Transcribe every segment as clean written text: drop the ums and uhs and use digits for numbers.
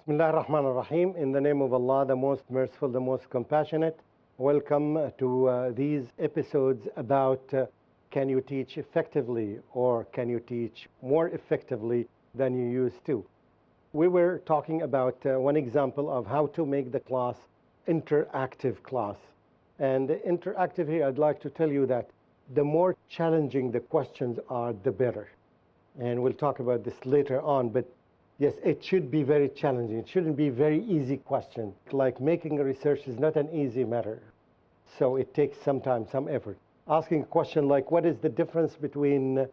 Bismillah ar-Rahman ar-Rahim. In the name of Allah, the most merciful, the most compassionate. Welcome to these episodes about can you teach effectively or can you teach more effectively than you used to. We were talking about one example of how to make the class interactive class. And interactive here, I'd like to tell you that the more challenging the questions are, the better. And we'll talk about this later on, but yes, it should be very challenging. It shouldn't be very easy question. Like making a research is not an easy matter. So it takes some time, some effort. Asking a question like, what is the difference between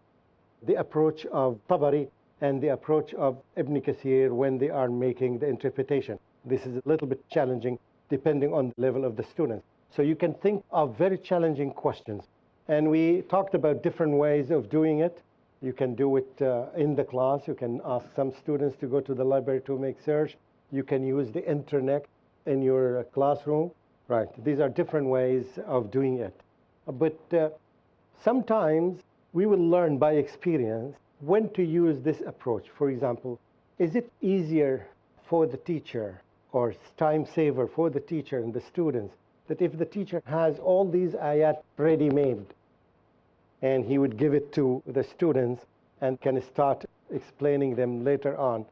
the approach of Tabari and the approach of Ibn Kathir when they are making the interpretation? This is a little bit challenging depending on the level of the students. So you can think of very challenging questions. And we talked about different ways of doing it. You can do it in the class. You can ask some students to go to the library to make search. You can use the internet in your classroom. Right, these are different ways of doing it. But sometimes we will learn by experience when to use this approach. For example, is it easier for the teacher or time saver for the teacher and the students that if the teacher has all these ayat ready-made and he would give it to the students and can start explaining them later on?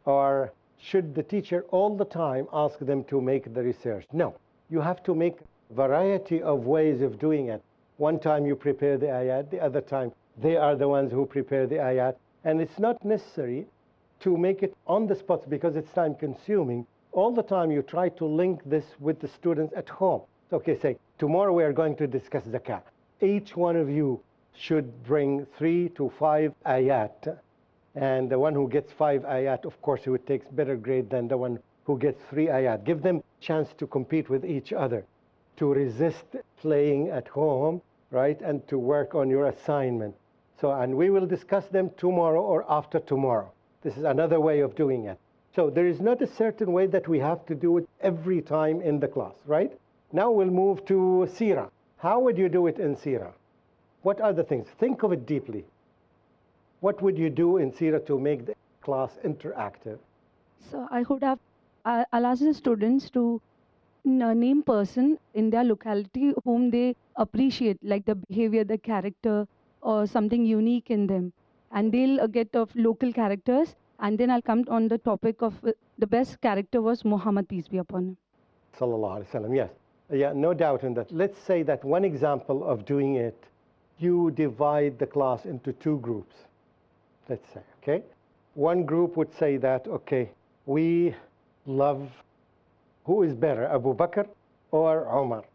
Or should the teacher all the time ask them to make the research? No, you have to make a variety of ways of doing it. One time you prepare the ayat, the other time they are the ones who prepare the ayat. And it's not necessary to make it on the spot because it's time consuming. All the time you try to link this with the students at home. Okay, say, tomorrow we are going to discuss zakah. Each one of you should bring 3 to 5 ayat. And the one who gets 5 ayat, of course, he would take better grade than the one who gets 3 ayat. Give them chance to compete with each other, to resist playing at home, right, and to work on your assignment. So, and we will discuss them tomorrow or after tomorrow. This is another way of doing it. So there is not a certain way that we have to do it every time in the class, right? Now we'll move to Sirah. How would you do it in Sirah? What are the things? Think of it deeply. What would you do in Sirah to make the class interactive? So I would have, I'll ask the students to name person in their locality whom they appreciate, like the behavior, the character, or something unique in them. And they'll get of local characters. And then I'll come on the topic of the best character was Muhammad, peace be upon him. Sallallahu Alaihi Wasallam, yes. Yeah, no doubt in that. Let's say that one example of doing it, you divide the class into 2 groups, let's say, okay? One group would say that, okay, we love, who is better, Abu Bakr or Umar?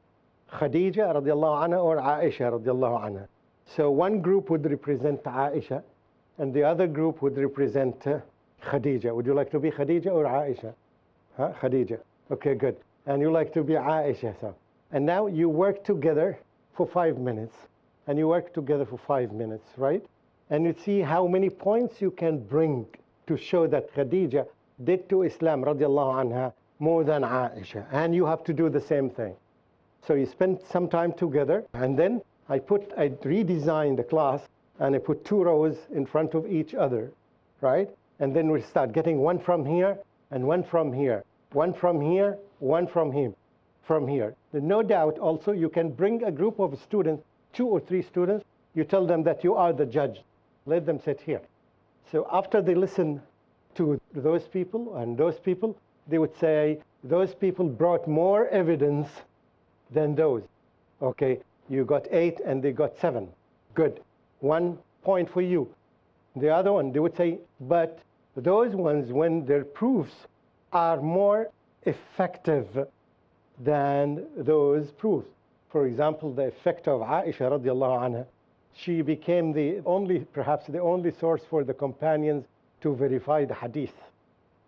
Khadija radiallahu anha or Aisha radiallahu anha? So one group would represent Aisha and the other group would represent Khadija. Would you like to be Khadija or Aisha? Huh? Khadija. Okay, good. And you like to be Aisha. So. And now you work together for 5 minutes. And you work together for 5 minutes, right? And you see how many points you can bring to show that Khadija did to Islam radiallahu anha more than Aisha. And you have to do the same thing. So you spend some time together, and then I redesigned the class, and I put 2 rows in front of each other, right? And then we start getting one from here, and one from here, one from here, one from here. No doubt also you can bring a group of students, 2 or 3 students, you tell them that you are the judge. Let them sit here. So after they listen to those people and those people, they would say, those people brought more evidence than those. Okay, you got 8 and they got 7. Good. 1 point for you. The other one, they would say, but those ones, when their proofs are more effective than those proofs. For example, the effect of Aisha radiallahu anha, she became perhaps the only source for the companions to verify the hadith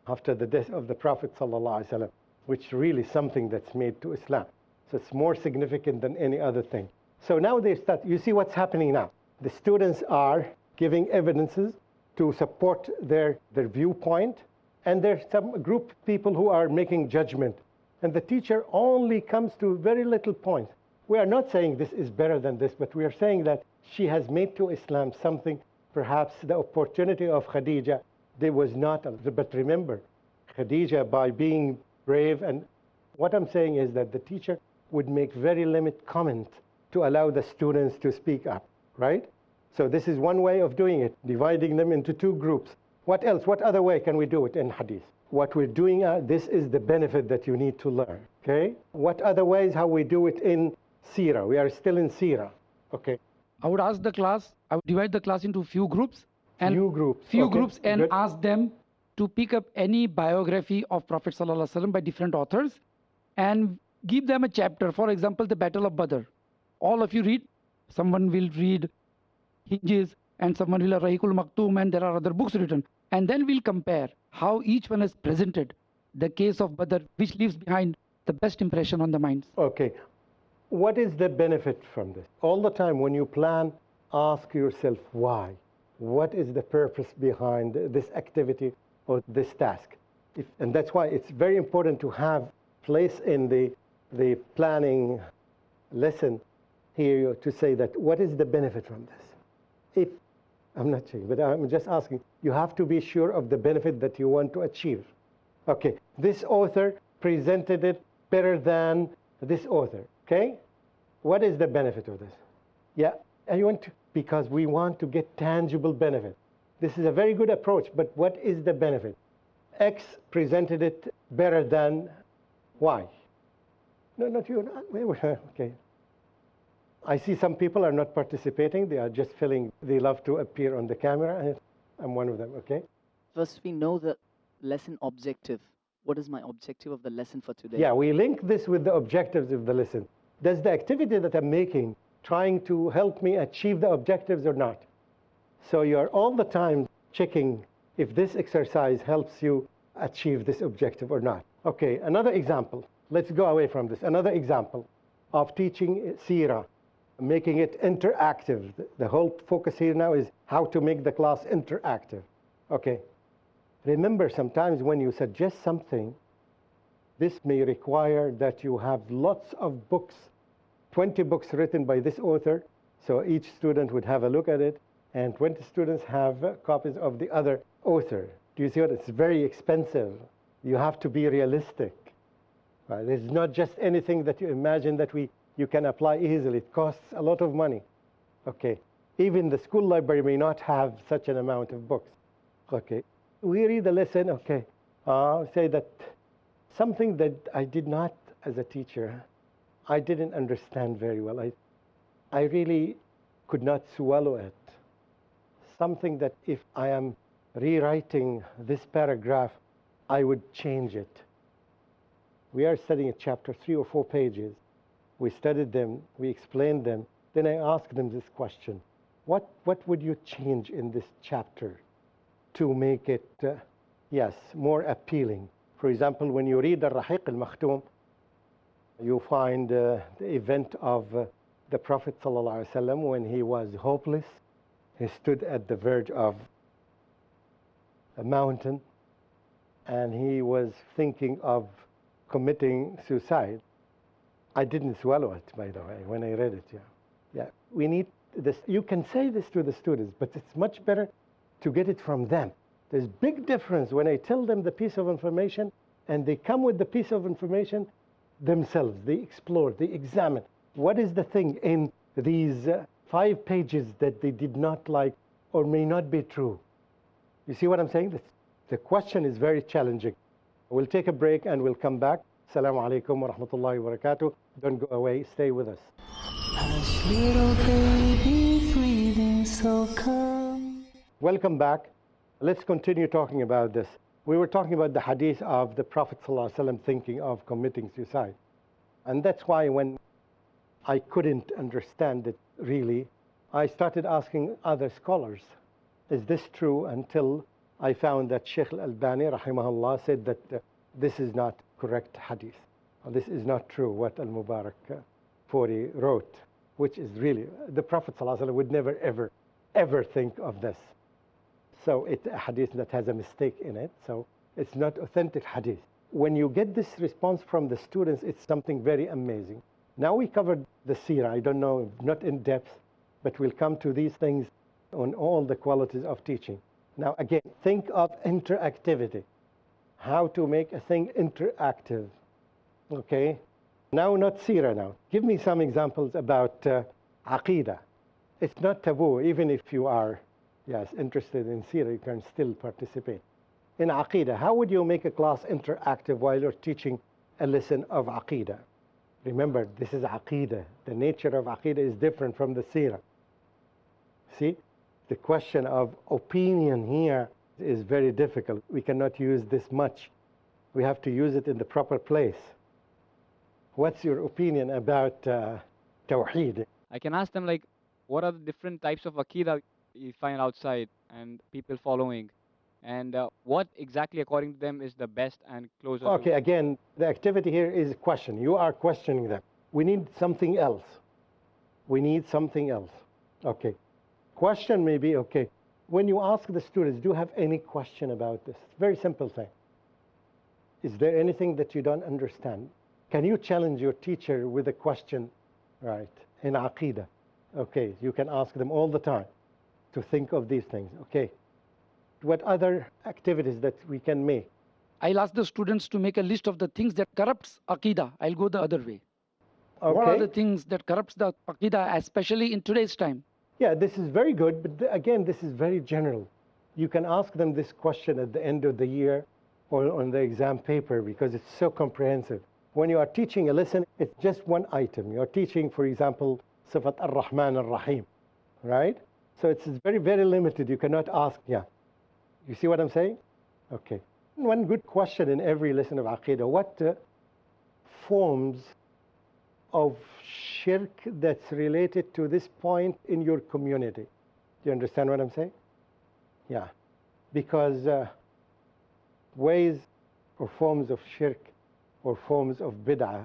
after the death of the Prophet sallallahu alaihi wasallam, which really something that's made to Islam. So it's more significant than any other thing. So now they start, you see what's happening now. The students are giving evidences to support their viewpoint, and there's some group of people who are making judgment. And the teacher only comes to very little points. We are not saying this is better than this, but we are saying that she has made to Islam something, perhaps the opportunity of Khadija, there was not. But remember, Khadija, by being brave. And what I'm saying is that the teacher would make very limited comment to allow the students to speak up, right? So this is one way of doing it, dividing them into two groups. What else? What other way can we do it in hadith? What we're doing, this is the benefit that you need to learn, okay? What other ways how we do it in seerah? We are still in seerah, okay? I would ask the class, I would divide the class into few groups and Few okay, groups and good. ask them to pick up any biography of Prophet ﷺ by different authors and give them a chapter. For example, the Battle of Badr. All of you read. Someone will read Hinges and someone will read Rahikul Maktoum, and there are other books written. And then we'll compare how each one has presented the case of Badr, which leaves behind the best impression on the minds. Okay. What is the benefit from this? All the time when you plan, ask yourself why. What is the purpose behind this activity or this task? And that's why it's very important to have place in the planning lesson here to say that what is the benefit from this? If I'm not saying, but I'm just asking, you have to be sure of the benefit that you want to achieve. Okay, this author presented it better than this author, okay? What is the benefit of this? Yeah, because we want to get tangible benefit. This is a very good approach, but what is the benefit? X presented it better than Y. No, not you. Okay. I see some people are not participating. They are just they love to appear on the camera. I'm one of them, okay? First, we know the lesson objective. What is my objective of the lesson for today? Yeah, we link this with the objectives of the lesson. Does the activity that I'm making trying to help me achieve the objectives or not? So you're all the time checking if this exercise helps you achieve this objective or not. Okay, another example. Let's go away from this. Another example of teaching seerah, making it interactive. The whole focus here now is how to make the class interactive. Okay. Remember, sometimes when you suggest something, this may require that you have lots of books, 20 books written by this author, so each student would have a look at it, and 20 students have copies of the other author. Do you see what? It's very expensive. You have to be realistic. Right? It's not just anything that you imagine that you can apply easily. It costs a lot of money. Okay. Even the school library may not have such an amount of books. Okay. We read the lesson, okay. Say that something that I did not, as a teacher, I didn't understand very well. I really could not swallow it. Something that if I am rewriting this paragraph, I would change it. We are studying a chapter, 3 or 4 pages. We studied them, we explained them. Then I asked them this question. What would you change in this chapter to make it, yes, more appealing? For example, when you read Al-Rahiq Al-Makhtoum, you find the event of the Prophet ﷺ when he was hopeless. He stood at the verge of a mountain and he was thinking of committing suicide. I didn't swallow it, by the way, when I read it. Yeah, we need this. You can say this to the students, but it's much better to get it from them. There's big difference when I tell them the piece of information and they come with the piece of information themselves. They explore, they examine. What is the thing in these 5 pages that they did not like or may not be true? You see what I'm saying? The question is very challenging. We'll take a break and we'll come back. Assalamu alaikum wa rahmatullahi wa barakatuh. Don't go away, stay with us. Hush, little baby, breathing so calm. Welcome back. Let's continue talking about this. We were talking about the hadith of the Prophet ﷺ thinking of committing suicide. And that's why when I couldn't understand it really, I started asking other scholars, is this true? Until I found that Sheikh Al-Albani, rahimahullah, said that this is not correct hadith. This is not true what Al-Mubarak Fori wrote, which is really, the Prophet ﷺ would never, ever think of this. So it's a hadith that has a mistake in it, so it's not authentic hadith. When you get this response from the students, it's something very amazing. Now we covered the seerah, I don't know, not in depth, but we'll come to these things on all the qualities of teaching. Now again, think of interactivity. how to make a thing interactive. Okay? Now, not seerah now. Give me some examples about aqidah. It's not taboo, even if you are, yes, interested in seerah, you can still participate. In aqidah, how would you make a class interactive while you're teaching a lesson of aqidah? Remember, this is aqidah. The nature of aqidah is different from the seerah. See, the question of opinion here is very difficult. We cannot use this much. We have to use it in the proper place. What's your opinion about Tawheed? I can ask them like, what are the different types of Aqidah you find outside and people following? And what exactly, according to them, is the best and closer Okay, to... again, the activity here is a question. You are questioning them. We need something else. We need something else. Okay. Question may be, okay, when you ask the students, do you have any question about this? Very simple thing. Is there anything that you don't understand? Can you challenge your teacher with a question, right, in Aqidah? Okay, you can ask them all the time to think of these things. Okay. What other activities that we can make? I'll ask the students to make a list of the things that corrupts Aqidah. I'll go the other way. Okay. What are the things that corrupts the Aqidah, especially in today's time? Yeah, this is very good, but again, this is very general. You can ask them this question at the end of the year or on the exam paper because it's so comprehensive. When you are teaching a lesson, it's just one item. You're teaching, for example, Sifat ar-Rahman ar-Rahim, right? So it's very, very limited. You cannot ask, yeah. You see what I'm saying? Okay. One good question in every lesson of Aqidah, what forms of shirk that's related to this point in your community? Do you understand what I'm saying? Yeah. Because ways or forms of shirk or forms of bid'ah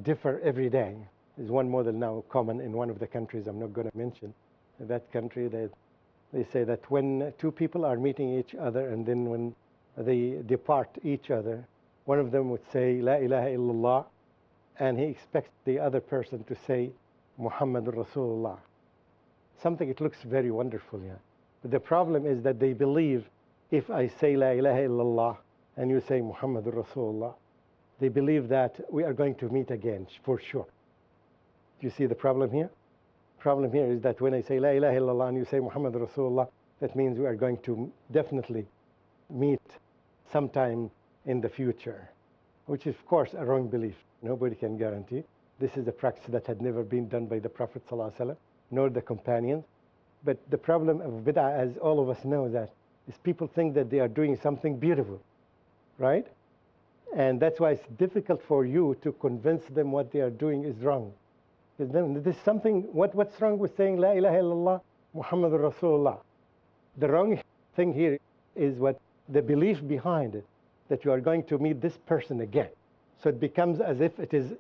differ every day. There's one model now common in one of the countries I'm not going to mention. In that country, they say that when two people are meeting each other and then when they depart each other, one of them would say, La ilaha illallah, and he expects the other person to say, Muhammed Rasulullah. Something, it looks very wonderful, yeah. But the problem is that they believe if I say La ilaha illallah and you say Muhammad Rasulullah, they believe that we are going to meet again, for sure. Do you see the problem here? Problem here is that when I say La ilaha illallah and you say Muhammad Rasulullah, that means we are going to definitely meet sometime in the future, which is, of course, a wrong belief. Nobody can guarantee. This is a practice that had never been done by the Prophet ﷺ, nor the companions. But the problem of bid'ah, as all of us know that, is people think that they are doing something beautiful, right? And that's why it's difficult for you to convince them what they are doing is wrong. Because then there's something, what's wrong with saying La ilaha illallah Muhammadur Rasulullah? The wrong thing here is what the belief behind it, that you are going to meet this person again. So it becomes as if it is,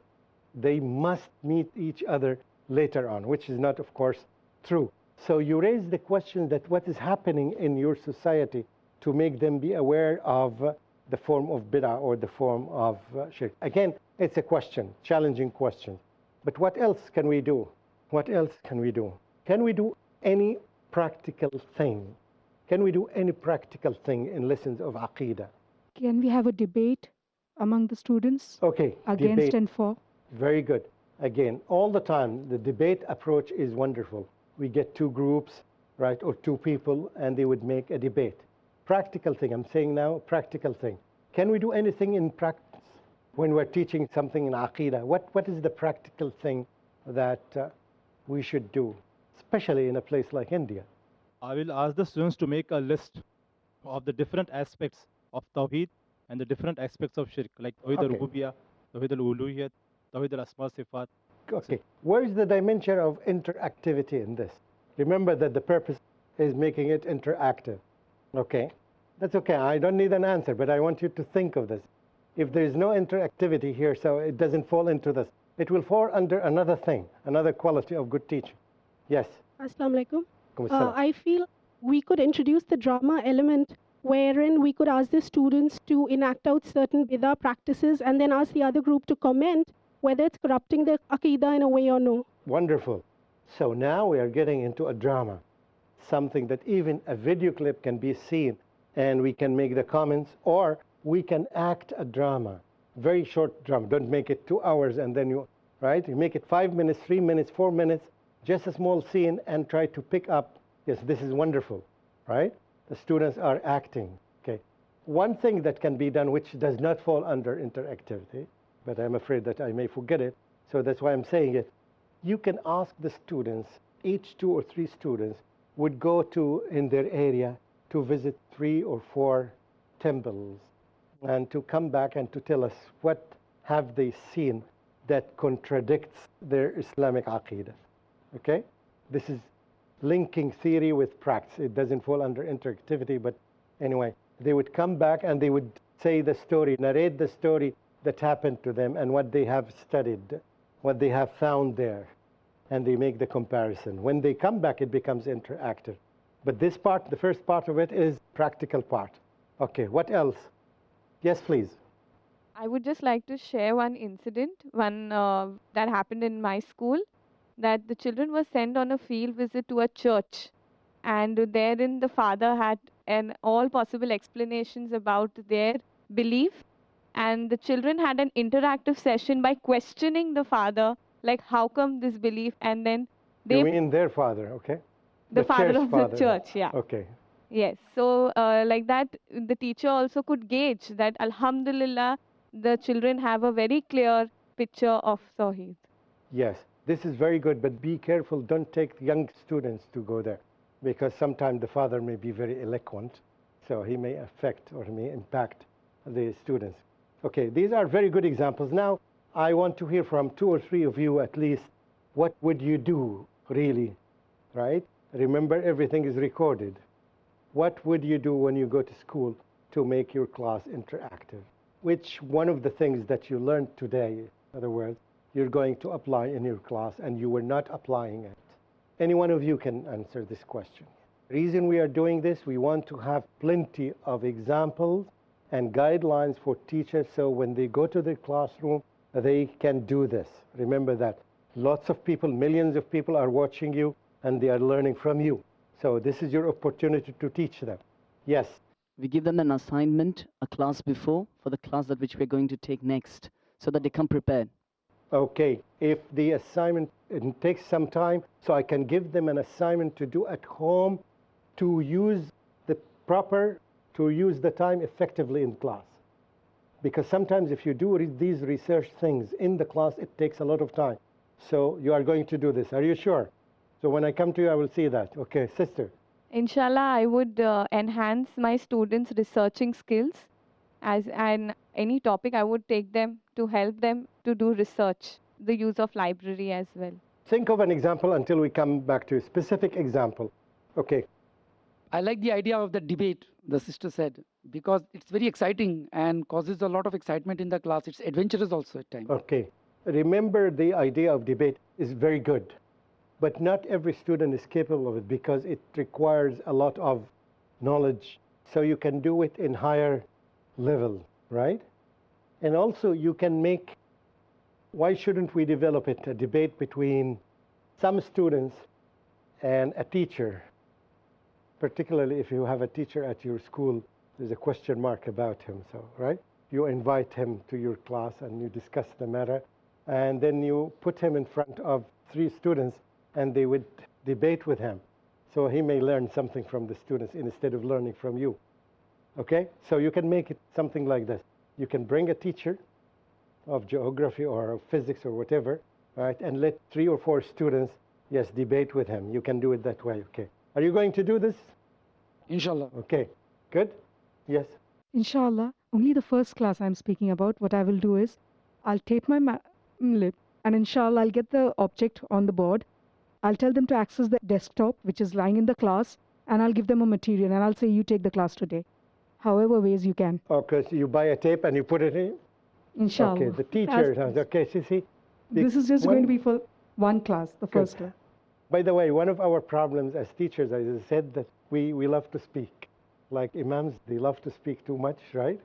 they must meet each other later on, which is not, of course, true. So you raise the question that what is happening in your society to make them be aware of the form of bid'ah or the form of shirk. Again, it's a question, challenging question. But what else can we do? What else can we do? Can we do any practical thing? Can we do any practical thing in lessons of Aqidah? Can we have a debate among the students? Okay, Against debate. and for? Very good. Again, all the time, the debate approach is wonderful. We get two groups, right, or two people, and they would make a debate. Practical thing, I'm saying now, practical thing. Can we do anything in practice when we're teaching something in Aqidah? What is the practical thing that we should do, especially in a place like India? I will ask the students to make a list of the different aspects of Tawheed and the different aspects of Shirk, like Tawheed al-Rububiyyah, Tawheed al-Uluhiyyah, Tawheed al-Asma Sifat. Okay, where is the dimension of interactivity in this? Remember that the purpose is making it interactive. Okay, that's okay. I don't need an answer, but I want you to think of this. If there is no interactivity here, so it doesn't fall into this, it will fall under another thing, another quality of good teaching. Yes? Assalamu alaikum. I feel we could introduce the drama element wherein we could ask the students to enact out certain bid'ah practices and then ask the other group to comment whether it's corrupting the Aqidah in a way or no. Wonderful. So now we are getting into a drama, something that even a video clip can be seen and we can make the comments, or we can act a drama, very short drama. Don't make it 2 hours and then you make it 5 minutes, 3 minutes, 4 minutes, just a small scene, and try to pick up, yes, this is wonderful, right? The students are acting, okay? One thing that can be done, which does not fall under interactivity, but I'm afraid that I may forget it, so that's why I'm saying it. You can ask the students, each 2 or 3 students would go to, in their area, to visit 3 or 4 temples, and to come back and to tell us what have they seen that contradicts their Islamic aqidah. Okay? This is linking theory with practice. It doesn't fall under interactivity, but anyway, they would come back and they would say the story, narrate the story that happened to them and what they have studied, what they have found there, and they make the comparison. When they come back, it becomes interactive. But this part, the first part of it, is practical part. Okay, what else? Yes, please. I would just like to share one incident, that happened in my school, that the children were sent on a field visit to a church, and therein the father had all possible explanations about their belief, and the children had an interactive session by questioning the father, like how come this belief, and then You mean their father, okay? the father church of father. the church, yeah. Okay. Yes, so like that, the teacher also could gauge that, Alhamdulillah, the children have a very clear picture of Tawheed. Yes, this is very good, but be careful. Don't take young students to go there, because sometimes the father may be very eloquent, so he may affect or he may impact the students. Okay, these are very good examples. Now, I want to hear from 2 or 3 of you at least. What would you do, really, right? Remember, everything is recorded. What would you do when you go to school to make your class interactive? Which one of the things that you learned today, in other words, you're going to apply in your class and you were not applying it? Any one of you can answer this question. The reason we are doing this, we want to have plenty of examples and guidelines for teachers, so when they go to the classroom, they can do this. Remember that. Lots of people, millions of people are watching you and they are learning from you. So this is your opportunity to teach them. Yes? We give them an assignment, a class before, for the class that which we're going to take next, so that they come prepared. Okay, if the assignment takes some time, so I can give them an assignment to do at home to use the time effectively in class. Because sometimes if you do these research things in the class, it takes a lot of time. So you are going to do this. Are you sure? So when I come to you, I will see that. Okay, sister. Inshallah, I would enhance my students' researching skills. And any topic, I would take them to help them to do research, the use of library as well. Think of an example until we come back to a specific example. Okay. I like the idea of the debate, the sister said, because it's very exciting and causes a lot of excitement in the class. It's adventurous also at times. Okay. Remember, the idea of debate is very good, but not every student is capable of it because it requires a lot of knowledge. So you can do it in higher level, right? And also you can make, why shouldn't we develop it, a debate between some students and a teacher? Particularly if you have a teacher at your school, there's a question mark about him, so, right? You invite him to your class and you discuss the matter, and then you put him in front of 3 students and they would debate with him. So he may learn something from the students instead of learning from you. Okay? So you can make it something like this. You can bring a teacher of geography or of physics or whatever, right? And let 3 or 4 students, yes, debate with him. You can do it that way, okay? Are you going to do this? Inshallah. Okay, good. Yes. Inshallah, only the first class I'm speaking about. What I will do is, I'll tape my lip, and inshallah, I'll get the object on the board. I'll tell them to access the desktop, which is lying in the class, and I'll give them a material, and I'll say, you take the class today. However ways you can. Okay, so you buy a tape and you put it in? Inshallah. Okay, the teacher, okay, see. This is just going to be for one class, the first class. By the way, one of our problems as teachers, as I said, that we love to speak. Like imams, they love to speak too much, right?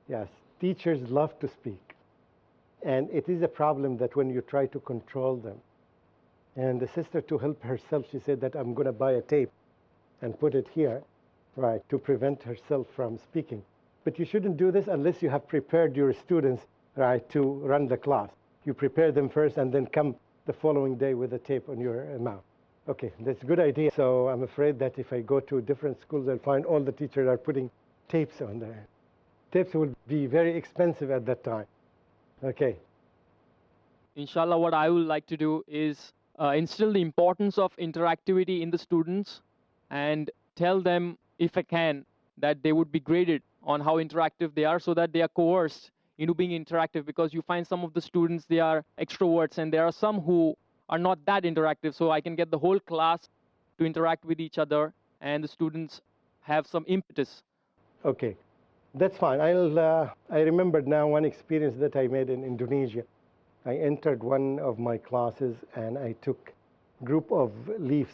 Yes, teachers love to speak. And it is a problem that when you try to control them. And the sister, to help herself, she said that I'm going to buy a tape and put it here, right, to prevent herself from speaking. But you shouldn't do this unless you have prepared your students, right, to run the class. You prepare them first and then come the following day with a tape on your mouth. Okay, that's a good idea. So I'm afraid that if I go to different schools, I'll find all the teachers are putting tapes on there. Tapes will be very expensive at that time. Okay. Inshallah, what I would like to do is instill the importance of interactivity in the students and tell them, if I can, that they would be graded on how interactive they are so that they are coerced into being interactive, because you find some of the students, they are extroverts, and there are some who are not that interactive. So I can get the whole class to interact with each other and the students have some impetus. Okay, that's fine. I remembered now one experience that I made in Indonesia. I entered one of my classes and I took a group of leaf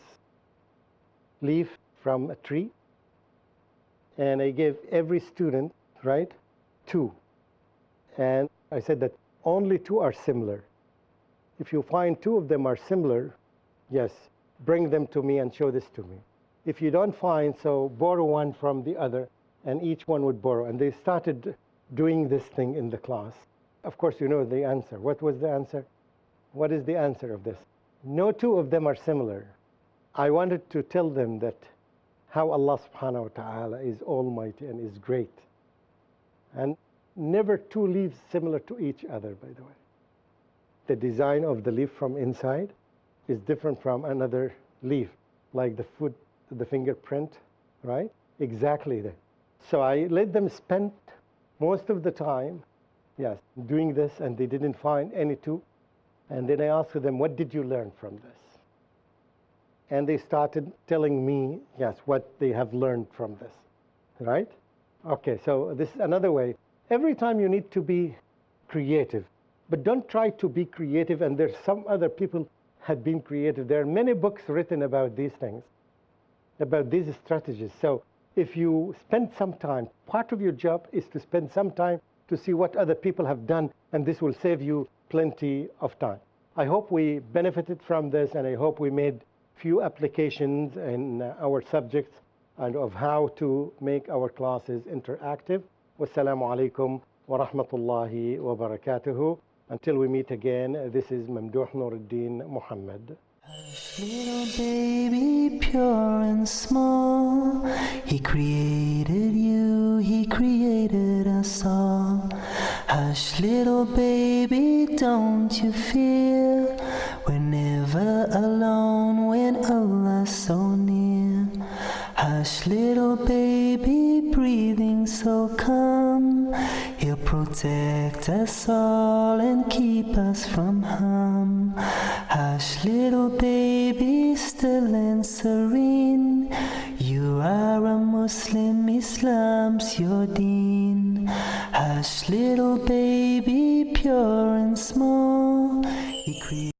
from a tree, and I gave every student, right, 2. And I said that only 2 are similar. If you find 2 of them are similar, yes, bring them to me and show this to me. If you don't find, so borrow one from the other, and each one would borrow. And they started doing this thing in the class. Of course, you know the answer. What was the answer? What is the answer of this? No 2 of them are similar. I wanted to tell them that how Allah subhanahu wa ta'ala is almighty and is great. And never 2 leaves similar to each other, by the way. The design of the leaf from inside is different from another leaf, like the foot, the fingerprint, right? Exactly that. So I let them spend most of the time, yes, doing this, and they didn't find any 2. And then I asked them, what did you learn from this? And they started telling me, yes, what they have learned from this, right? Okay, so this is another way. Every time you need to be creative, but don't try to be creative, and there's some other people had been creative. There are many books written about these things, about these strategies. So if you spend some time, part of your job is to spend some time to see what other people have done, and this will save you plenty of time. I hope we benefited from this, and I hope we made few applications in our subjects and of how to make our classes interactive. Wassalamu alaikum wa rahmatullahi wa barakatuhu. Until we meet again, this is Mamdooh Nuruddin Muhammad. Hush, little baby, pure and small, He created you, He created us all. Hush, little baby, don't you fear, we're never alone when Allah's so near. Hush, little baby, breathing so calm, He'll protect us all and keep us from harm. Hush, little baby, still and serene, you are a Muslim, Islam's your deen. Hush, little baby, pure and small, He created